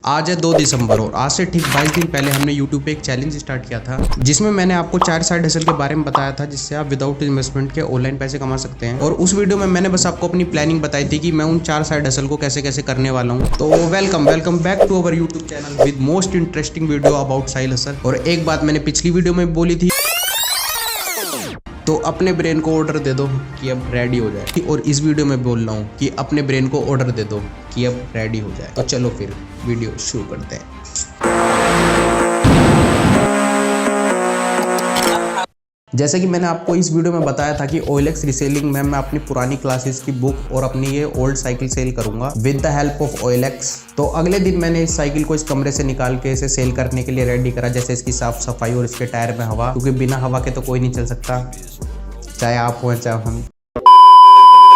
आज है 2 दिसंबर और आज से ठीक 22 दिन पहले हमने YouTube पे एक चैलेंज स्टार्ट किया था जिसमें मैंने आपको 4 साइड हसल के बारे में बताया था जिससे आप विदाउट इन्वेस्टमेंट के ऑनलाइन पैसे कमा सकते हैं। और उस वीडियो में मैंने बस आपको अपनी प्लानिंग बताई थी कि मैं उन 4 साइड हसल को कैसे कैसे करने वाला हूँ। तो welcome back to our YouTube channel with most interesting video about side hustle. और एक बात मैंने पिछली वीडियो में बोली थी, तो अपने ब्रेन को ऑर्डर दे दो कि अब रेडी हो जाए। और इस वीडियो में बोल रहा हूँ कि अपने ब्रेन को ऑर्डर दे दो कि अब रेडी हो जाए। तो चलो फिर वीडियो शुरू करते हैं। जैसे कि मैंने आपको इस वीडियो में बताया था कि OLX रीसेलिंग में मैं अपनी पुरानी क्लासेस की बुक और अपनी ये ओल्ड साइकिल सेल करूंगा with the help of OLX। तो अगले दिन मैंने इस साइकिल को इस कमरे से निकाल के इसे सेल करने के लिए रेडी करा, जैसे इसकी साफ सफाई और इसके टायर में हवा, क्योंकि बिना हवा के तो कोई नहीं चल सकता, चाहे आप हो चाहे हम।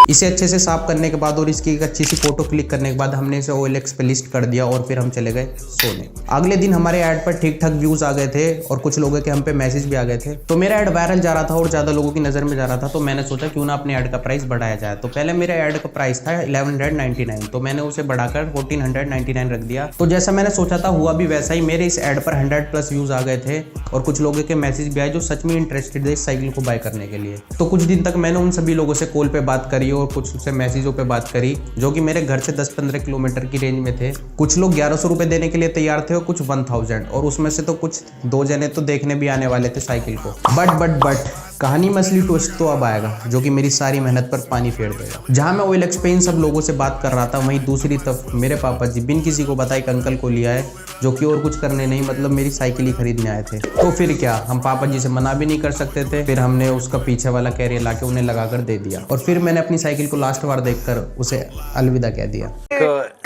इसे अच्छे से साफ करने के बाद और इसकी एक अच्छी सी फोटो क्लिक करने के बाद हमने इसे OLX पे लिस्ट कर दिया और फिर हम चले गए सोने। अगले दिन हमारे ऐड पर ठीक ठाक व्यूज आ गए थे और कुछ लोगों के हम पे मैसेज भी आ गए थे। तो मेरा ऐड वायरल जा रहा था और ज्यादा लोगों की नजर में जा रहा था। तो मैंने सोचा क्यों ना अपने ऐड का प्राइस बढ़ाया जाए। तो पहले मेरे ऐड का प्राइस था 1199, तो मैंने उसे बढ़ाकर 1499 रख दिया। तो जैसा मैंने सोचा था हुआ भी वैसा ही। मेरे इस ऐड पर 100+ व्यूज आ गए थे और कुछ लोगों के मैसेज भी आए जो सच में इंटरेस्टेड है इस साइकिल को बाय करने के लिए। तो कुछ दिन तक मैंने उन सभी लोगों से कॉल पे बात करी और कुछ से मैसेजों पे बात करी जो कि मेरे घर से 10-15 किलोमीटर की रेंज में थे। कुछ लोग 1100 रुपए देने के लिए तैयार थे और कुछ 1000, और उसमें से तो कुछ 2 जने तो देखने भी आने वाले थे साइकिल को। बट कहानी में असली ट्विस्ट तो अब आएगा जो कि मेरी सारी मेहनत पर पानी फेर देगा। जहां मैं OLX पे इन सब लोगों से बात कर रहा था, वहीं दूसरी तरफ मेरे पापा जी बिन किसी को बताए एक अंकल को लिया है जो कि और कुछ करने नहीं, मतलब मेरी साइकिल ही खरीदने आए थे। तो फिर क्या, हम पापा जी से मना भी नहीं कर सकते थे। फिर हमने उसका पीछे वाला कैरियर लाके उन्हें लगाकर दे दिया और फिर मैंने अपनी साइकिल को लास्ट बार देखकर उसे अलविदा कह दिया।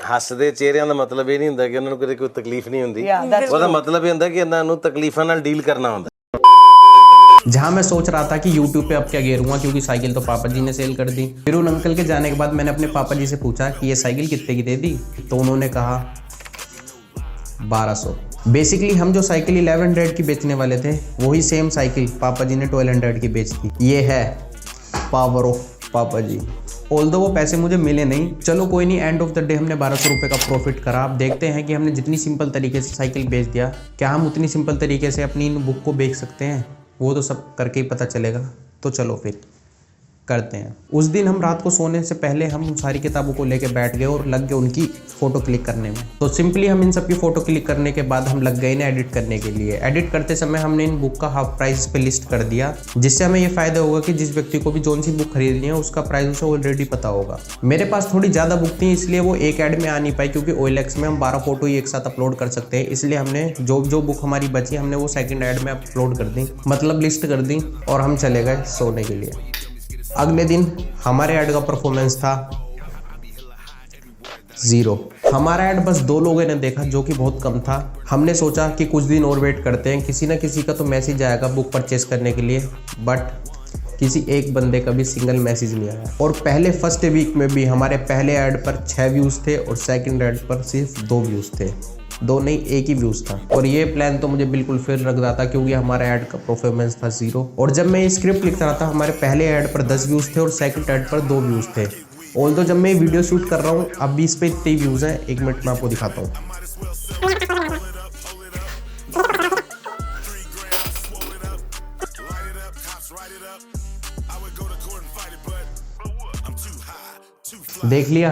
ਹੱਸਦੇ ਚਿਹਰਿਆਂ ਦਾ ਮਤਲਬ ਇਹ ਨਹੀਂ ਹੁੰਦਾ ਕਿ ਉਹਨਾਂ ਨੂੰ ਕੋਈ ਤਕਲੀਫ ਨਹੀਂ ਹੁੰਦੀ, ਉਹਦਾ ਮਤਲਬ ਇਹ ਹੁੰਦਾ ਕਿ ਇਹਨਾਂ ਨੂੰ ਤਕਲੀਫਾਂ ਨਾਲ ਡੀਲ ਕਰਨਾ ਹੁੰਦਾ। जहां मैं सोच रहा था कि YouTube पे अब क्या गेरूंगा क्योंकि साइकिल तो पापा जी ने सेल कर दी। फिर उन अंकल के जाने के बाद मैंने अपने पापा जी से पूछा कि ये साइकिल कितने की दे दी। तो उन्होंने कहा 1200। बेसिकली हम जो साइकिल 1100 की बेचने वाले थे वही सेम साइकिल पापा जी ने 1200 की बेच दी। ये है पावर ऑफ पापा जी। ऑल्दो वो पैसे मुझे मिले नहीं, चलो कोई नहीं, एंड ऑफ द डे हमने 1200 रुपये का प्रॉफिट करा। अब देखते हैं कि हमने जितनी सिंपल तरीके से साइकिल बेच दिया, क्या हम उतनी सिंपल तरीके से अपनी इन बुक को बेच सकते हैं, वो तो सब करके ही पता चलेगा। तो चलो फिर करते हैं। उस दिन हम रात को सोने से पहले हम उन सारी किताबों को लेके बैठ गए और लग गए उनकी फ़ोटो क्लिक करने में। तो सिंपली हम इन सब की फ़ोटो क्लिक करने के बाद हम लग गए इन्हें एडिट करने के लिए। एडिट करते समय हमने इन बुक का हाफ प्राइस पे लिस्ट कर दिया, जिससे हमें ये फ़ायदा होगा कि जिस व्यक्ति को भी जोन सी बुक खरीदनी है उसका प्राइस उसे ऑलरेडी पता होगा। मेरे पास थोड़ी ज़्यादा बुक थी इसलिए वो एक ऐड में आ नहीं पाई, क्योंकि OLX में हम 12 फोटो ही एक साथ अपलोड कर सकते हैं। इसलिए हमने जो बुक हमारी बची हमने वो सेकेंड ऐड में अपलोड कर दी, मतलब लिस्ट कर दी, और हम चले गए सोने के लिए। अगले दिन हमारे ऐड का परफॉर्मेंस था 0। हमारा ऐड बस 2 लोगों ने देखा जो कि बहुत कम था। हमने सोचा कि कुछ दिन और वेट करते हैं, किसी ना किसी का तो मैसेज आएगा बुक परचेस करने के लिए, बट किसी एक बंदे का भी सिंगल मैसेज नहीं आया। और पहले फर्स्ट वीक में भी हमारे पहले ऐड पर 6 व्यूज़ थे और सेकंड ऐड पर सिर्फ 2 व्यूज़ थे। 2 नहीं, 1 ही व्यूज़ था। और ये प्लान तो मुझे बिल्कुल फेल लग रहा था क्योंकि हमारा ऐड का परफॉर्मेंस था 0। और जब मैं ये स्क्रिप्ट लिख रहा था हमारे पहले ऐड पर 10 व्यूज़ थे और सेकंड ऐड पर 2 व्यूज़ थे। ऑल्दो जब मैं वीडियो शूट कर रहा हूँ अब भी इस पर इतने व्यूज़ हैं। 1 मिनट में आपको दिखाता हूँ। देख लिया,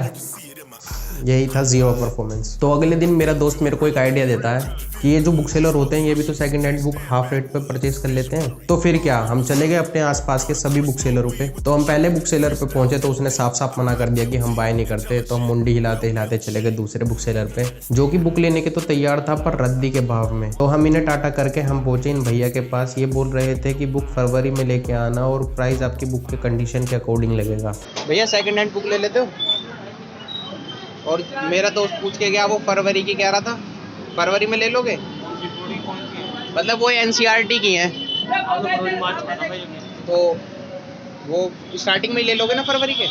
यही था 0 परफॉर्मेंस। तो अगले दिन मेरा दोस्त मेरे को एक आइडिया देता है कि ये जो बुक सेलर होते हैं ये भी तो second hand book half rate पे परचेज कर लेते हैं। तो फिर क्या, हम चले गए अपने आसपास के सभी बुक सेलरों पे। तो हम पहले बुक सेलर पे पहुंचे तो उसने साफ साफ मना कर दिया कि हम बाय नहीं करते। तो हम मुंडी हिलाते हिलाते चले गए दूसरे बुक सेलर पे जो कि बुक लेने के तो तैयार था पर रद्दी के भाव में। तो हम इन्हें टाटा करके हम पहुंचे इन भैया के पास। ये बोल रहे थे कि बुक फरवरी में लेके आना और प्राइस आपकी बुक के कंडीशन के अकॉर्डिंग लगेगा। भैया सेकंड हैंड बुक ले लेते हो? और मेरा दोस्त पूछ के गया वो फरवरी की कह रहा था, फरवरी में ले लोगे? मतलब वो NCERT की हैं, तो वो स्टार्टिंग में ही ले लोगे ना फरवरी के?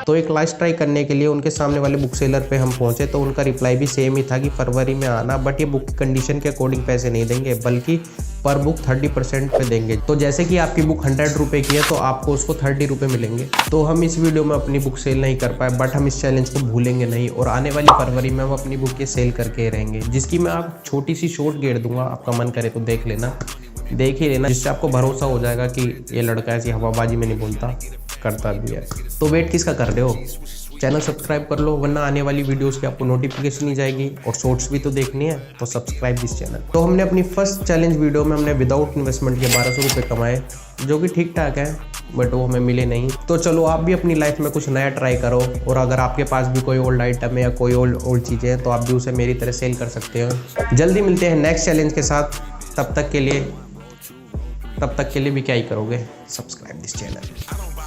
तो एक लास्ट ट्राई करने के लिए उनके सामने वाले बुक सेलर पे हम पहुंचे तो उनका रिप्लाई भी सेम ही था कि फरवरी में आना, बट ये बुक की कंडीशन के अकॉर्डिंग पैसे नहीं देंगे बल्कि पर बुक 30% पे देंगे। तो जैसे कि आपकी बुक 100 रुपये की है तो आपको उसको 30 रुपये मिलेंगे। तो हम इस वीडियो में अपनी बुक सेल नहीं कर पाए, बट हम इस चैलेंज को भूलेंगे नहीं और आने वाली फरवरी में हम अपनी बुक ये सेल करके रहेंगे, जिसकी मैं आप छोटी सी शॉर्ट गेट दूंगा। आपका मन करे तो देख ही लेना, जिससे आपको भरोसा हो जाएगा कि ये लड़का ऐसी हवाबाजी में नहीं बोलता, करता भी है। तो वेट किसका कर रहे हो, चैनल सब्सक्राइब कर लो, वरना आने वाली वीडियोस की आपको नोटिफिकेशन नहीं जाएगी। और शॉर्ट्स भी तो देखनी है, तो सब्सक्राइब दिस चैनल। तो हमने अपनी फर्स्ट चैलेंज वीडियो में हमने विदाउट इन्वेस्टमेंट के 1200 रुपये कमाए, जो कि ठीक ठाक है, बट वो हमें मिले नहीं। तो चलो आप भी अपनी लाइफ में कुछ नया ट्राई करो, और अगर आपके पास भी कोई ओल्ड आइटम है या कोई ओल्ड चीज़ें हैं तो आप भी उसे मेरी तरह सेल कर सकते हो। जल्दी मिलते हैं नेक्स्ट चैलेंज के साथ। तब तक के लिए भी क्या ही करोगे, सब्सक्राइब दिस चैनल।